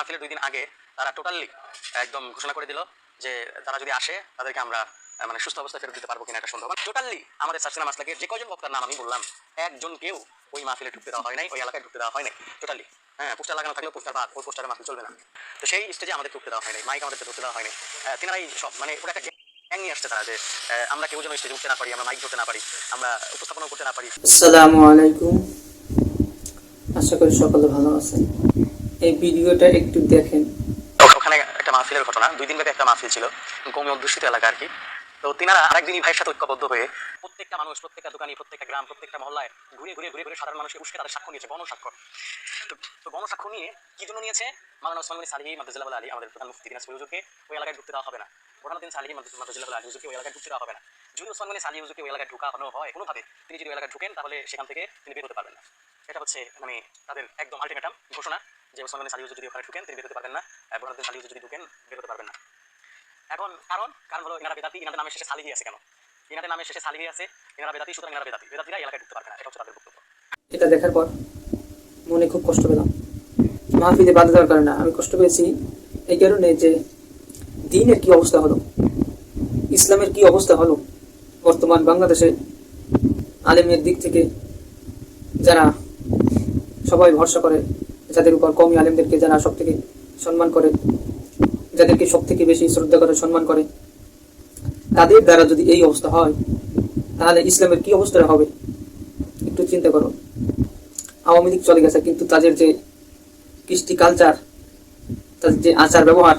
মাহফিলের 2 দিন আগে তারা টোটালি একদম ঘোষণা করে দিল যে তারা যদি আসে তাদেরকে আমরা মানে সুস্থ অবস্থায় ফেরত দিতে পারবো কিনা এটা সন্দেহ। টোটালি আমাদের সার্সিনা মাসলাকে যে কয়জন বক্তার নাম আমি বললাম একজনকেও ওই মাহফিলে ঢুকতে দেওয়া হয় নাই, ওই এলাকায় ঢুকতে দেওয়া হয় নাই টোটালি। হ্যাঁ, পোস্টার লাগানো থাকলেও পোস্টার বাদ, ওই পোস্টারে মাহফিল চলবে না। তো সেই স্টেজে আমাদের ঢুকতে দেওয়া হয় নাই, মাইক আমাদেরকে ঢুকতে দেওয়া হয় নাই। তিনারাই সব মানে ওটা একটা গ্যাং নিয়ে আসছে তারা, যে আমরা কেউ যেন স্টেজে উঠতে না পারি, আমরা মাইক ধরতে না পারি, আমরা উপস্থাপনা করতে না পারি। আসসালামু আলাইকুম, আশা করি সকলে ভালো আছেন। এই ভিডিওটা একটু দেখেন। ওখানে একটা মাহফিলের ঘটনা, 2 দিন ব্যাপী একটা মাহফিল ছিল কৌমি অধ্যুষিত এলাকা আর কি। তো তিনারা আরেকদিনই ভাইয়ের সাথে ঐক্যবদ্ধ হয়ে প্রত্যেকটা মানুষ, প্রত্যেকটা দোকানি, প্রত্যেকটা গ্রাম, প্রত্যেকটা মহল্লায় ঘুরে ঘুরে ঘুরে ঘুরে সাধারণ মানুষকে উস্কে তাদের সাক্ষ্য নিয়েছে, গণস্বাক্ষর। তো গণসাক্ষ্য নিয়ে কি জন্য নিয়েছে? মাওলানা ওসমান গনি সালিহি মাদ্দাজিল্লাহুল আলী, আমাদের প্রধান মুফতি দিনাজপুর হুজুরকে ওই এলাকায় ঢুকতে দেওয়া হবে না। বোরহানুদ্দিন সালিহি মাদ্দাজিল্লাহুল আলী হুজুরকে ওই এলাকায় ঢুকতে দেওয়া হবে না। যদি ওসমান গনি সালিহি হুজুরকে ওই এলাকায় ঢুকানো হয় কোনোভাবে, তিনি যদি ওই এলাকায় ঢুকেন তাহলে সেখান থেকে তিনি বের হতে পারবেন না। এটা হচ্ছে মানে তাদের একদম আলটিমেটাম ঘোষণা, যে ওসমান গনি সালিহি হুজুর যদি ওখানে ঢুকেন তিনি বের হতে পারবেন না, বোরহানুদ্দিন সালিহি হুজুর যদি ঢুকেন বের হতে পারবেন না। এখন কারণ হলো ইনারা বেদাতি, ইনাদের নামের শেষে সালিহি আছে। কেন ইনাদের নামের শেষে সালিহি আছে? ইনারা বেদাতি, সুতরাং ইনারা বেদাতি, বেদাতিরা এলাকায় ঢুকতে পারবে না। এটা হচ্ছে তাদের বক্তব্য। এটা দেখার পর মনে খুব কষ্ট পেলাম। মাহফিলে বাধা দেওয়ার কারণে আমি কষ্ট পেয়েছি এই কারণে যে দ্বীনের কি অবস্থা হলো, ইসলামের কি অবস্থা হলো বর্তমান বাংলাদেশে। আলেমের দিক থেকে যারা সবাই ভরসা করে, যাদের উপর কওমি আলেমদেরকে যারা সব থেকে সম্মান করে, যাদেরকে সব থেকে বেশি শ্রদ্ধা করে, সম্মান করে, তাদের দ্বারা যদি এই অবস্থা হয় তাহলে ইসলামের কি অবস্থা হবে একটু চিন্তা করো। আওয়ামী লীগ চলে গেছে, কিন্তু তাদের যে কৃষ্টি কালচার, তাদের যে আচার ব্যবহার,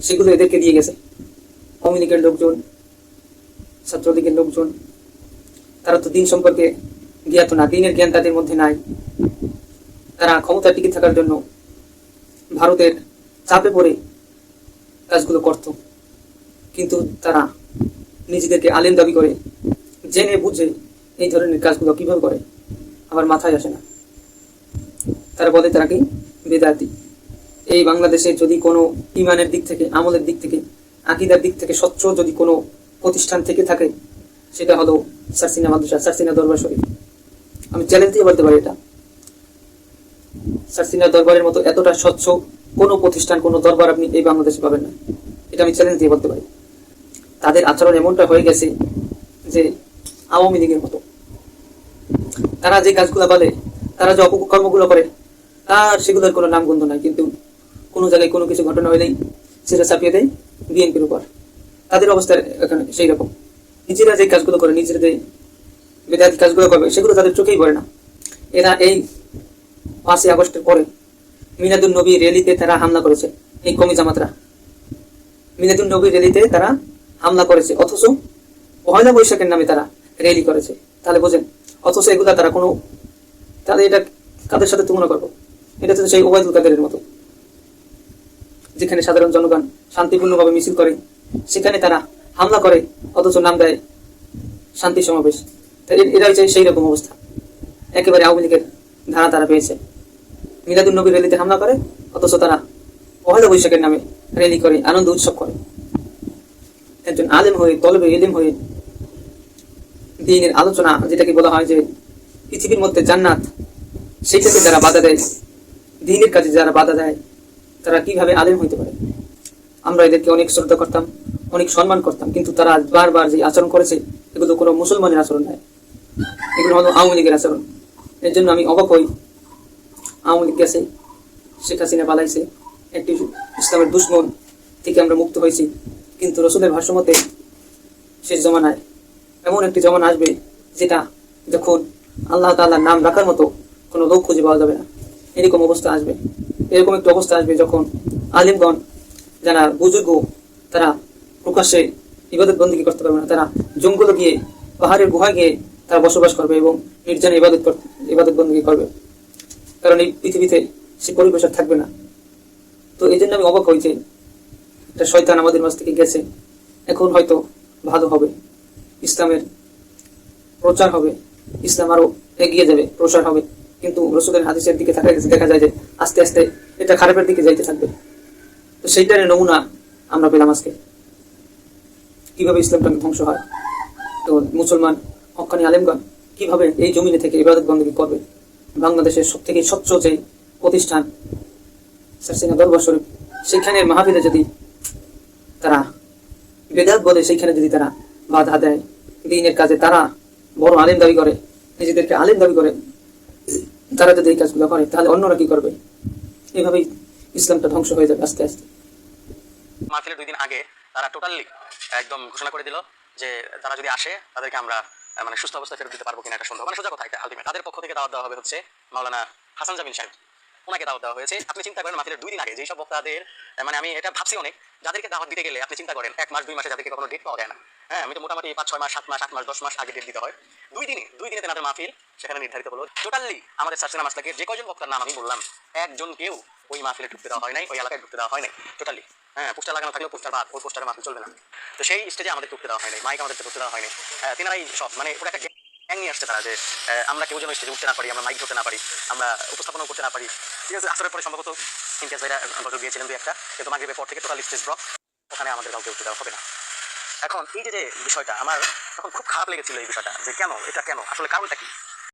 সেগুলো এদেরকে দিয়ে গেছে। আওয়ামী লীগের লোকজন, ছাত্রলীগের লোকজন, তারা তো দিন সম্পর্কে জ্ঞাত না, দিনের জ্ঞান তাদের মধ্যে নাই। তারা ক্ষমতা টিকে থাকার জন্য ভারতের চাপে পড়ে কাজগুলো করত, কিন্তু তারা নিজেদেরকে আলেম দাবি করে, জেনে বুঝে এই ধরনের কাজগুলো কিভাবে করে আমার মাথায় আসে না। তারা বলে তারা কি বেদাতি। এই বাংলাদেশে যদি কোনো ইমানের দিক থেকে, আমলের দিক থেকে, আকীদার দিক থেকে স্বচ্ছ যদি কোনো প্রতিষ্ঠান থেকে থাকে, সেটা হলো সার্সিনা মাদ্রাসা, সার্সিনা দরবার শরীফ। আমি চ্যালেঞ্জ দিয়ে বলতে পারি, এটা সার্সিনা দরবারের মতো এতটা স্বচ্ছ কোনো প্রতিষ্ঠান, কোনো দরবার আপনি এই বাংলাদেশে পাবেন না। এটা আমি চ্যালেঞ্জ দিয়ে বলতে পারি। তাদের আচরণ এমনটা হয়ে গেছে যে আওয়ামী লীগের মতো। তারা যে কাজগুলো বলে, তারা যে অপকর্মগুলো করে, তার সেগুলোর কোনো নামগন্ধ নাই, কিন্তু কোনো জায়গায় কোনো কিছু ঘটনা হলেই সেটা চাপিয়ে দেয় বিএনপির উপর। তাদের অবস্থা এখানে সেই রকম। নিজেরা যে কাজগুলো করে, নিজেরা যে বেদাতি কাজগুলো করবে, সেগুলো তাদের চোখেই পড়ে না। এরা এই 5ই আগস্টের পরে মিলাদুন নবী র্যালিতে তারা হামলা করেছে। এই কমি জামাতরা মিলাদুন নবী র্যালিতে তারা হামলা করেছে, অথচ পয়লা বৈশাখের নামে তারা র্যালি করেছে। তাহলে বোঝেন, অথচ এগুলা তারা কোনো, তাহলে এটা কাদের সাথে তুলনা করবো? এটা তো সেই ওবায়দুল কাদেরের মতো, যেখানে সাধারণ জনগণ শান্তিপূর্ণভাবে মিছিল করে সেখানে তারা হামলা করে, অথচ নাম দেয় শান্তি সমাবেশ। এরা হচ্ছে সেই রকম অবস্থা। একেবারে আওয়ামী লীগের ধারা তারা পেয়েছে। মিলাদুন নবী র্যালিতে হামলা করে, অথচ তারা পয়লা বৈশাখের নামে র্যালি করে, আনন্দ উৎসব করে। একজন আলেম হয়ে, তলবে ইলম হয়ে, দ্বীনের আলোচনা, যেটাকে বলা হয় যে পৃথিবীর মধ্যে জান্নাত, সেইটাকে যারা বাধা দেয়, দ্বীনের কাজে যারা বাধা দেয়, তারা কিভাবে আলেম হইতে পারে? আমরা এদেরকে অনেক শ্রদ্ধা করতাম, অনেক সম্মান করতাম, কিন্তু তারা বারবার যে আচরণ করেছে, এগুলো কোনো মুসলমানের আচরণ নয়, এগুলো হলো আওয়ামী লীগের আচরণ। এর জন্য আমি অবাক হই। আওয়ামী লীগ গেছে, শেখ হাসিনা পালাইছে, একটি ইসলামের দুশ্মন থেকে আমরা মুক্ত হয়েছি, কিন্তু রসুলের ভাষ্যমতে শেষ জমানায় এমন একটি জমানা আসবে যেটা যখন আল্লাহ তাআলার নাম রাখার মতো কোনো লোক খুঁজে পাওয়া যাবে না। এরকম অবস্থা আসবে, এরকম একটি অবস্থা আসবে যখন আলিমগণ, যারা বুজুর্গ, তারা প্রকাশ্যে ইবাদত বন্দেগী করতে পারবে না। তারা জঙ্গলে গিয়ে, পাহাড়ের গুহায় গিয়ে তারা বসবাস করবে এবং নির্জনে ইবাদত বন্দেগী করবে, কারণ এই পৃথিবীতে সে পরিবেশ আর থাকবে না। তো এই জন্য আমি অবাক হই যে একটা শয়তান আমাদের মাঝ থেকে গেছে। এখন হয়তো ভালো হবে, ইসলামের প্রচার হবে, ইসলাম আরো এগিয়ে যাবে, প্রসার হবে, কিন্তু রসুলের হাদিসের দিকে দেখা যায় যে আস্তে আস্তে এটা খারাপের দিকে যাইতে থাকবে। তো সেইটার নমুনা আমরা পেলাম আজকে, কিভাবে ইসলামটা ধ্বংস হয়। তো মুসলমান হক্কানি আলেমগণ কিভাবে এই জমিনে থেকে ইবাদত বন্দেগী করবে। বাংলাদেশের সব থেকে স্বচ্ছ যে প্রতিষ্ঠান সারসিনা দরবার শরীফ সেখানের মাহফিলে যদি তারা বেদাত বলে, সেইখানে যদি তারা বাধা দেয়, দিনের কাজে তারা বড় আলেম দাবি করে, নিজেদেরকে আলেম দাবি করে, তারা যদি এই কাজগুলো করে তাহলে অন্যরা কি করবে? এভাবেই ইসলামটা ধ্বংস হয়ে যাবে আস্তে আস্তে। মাহফিলের 2 দিন আগে তারা টোটালি একদম ঘোষণা করে দিল যে তারা যদি আসে তাদেরকে আমরা মানে সুস্থ অবস্থায় ফেরত দিতে পারবো কিনা একটা সন্দেহ, মানে সোজা কথা একটা আলটিমেট। তাদের পক্ষ থেকে দাওয়াত দেওয়া হবে হচ্ছে মাওলানা হাসান জামিল সাহেব, ওনাকে দাওয়াত দেওয়া হয়েছে। আপনি চিন্তা করেন মাহফিলের 2 দিন আগে যেই সব বক্তাদের মানে আমি এটা ভাবছি অনেক, যাদেরকে দাওয়াত দিতে গেলে আপনি চিন্তা করেন 1 মাস 2 মাসে যাদেরকে কখনো ডেট পাওয়া যায় না। হ্যাঁ, আমি তো মোটামুটি 5-6 মাস 7 মাস 8 মাস 10 মাস আগে ডেট দিতে হয়। 2 দিনে তেনাদের মাহফিল সেখানে নির্ধারিত হলো। টোটালি আমাদের সারসিনা মাসলাকে যে কয়জন বক্তার নাম আমি বললাম, একজনকেও ওই মাহফিলে ঢুকতে দেওয়া হয় নাই, ওই এলাকায় ঢুকতে দেওয়া হয় নাই টোটালি। হ্যাঁ, পোস্টার লাগানো থাকলেও পোস্টার বাদ, ওই পোস্টারে মাহফিল চলবে না। তো সেই স্টেজে আমাদের ঢুকতে দেওয়া হয় নাই, মাইক আমাদের ঢুকতে দেওয়া হয় নাই। তেনারাই সব মানে ওরা একটা গ্যাং নিয়ে আসছে তারা, যে আমরা কেউ যেন স্টেজে উঠতে না পারি, আমরা মাইক ধরতে না পারি, আমরা উপস্থাপনা করতে না পারি। ঠিক আছে, আসরের পরে সম্ভবত ইমতিয়াজ ভাইরা গজল দিয়েছিলেন 2-1টা, কিন্তু মাগরিবের পর থেকে টোটাল স্টেজ ব্লক, ওখানে আমাদের কাউকে উঠতে দেওয়া হবে না। এখন এই যে বিষয়টা আমার তখন খুব খারাপ লেগেছিল, এই বিষয়টা যে কেন, এটা কেন, আসলে কারণটা কি?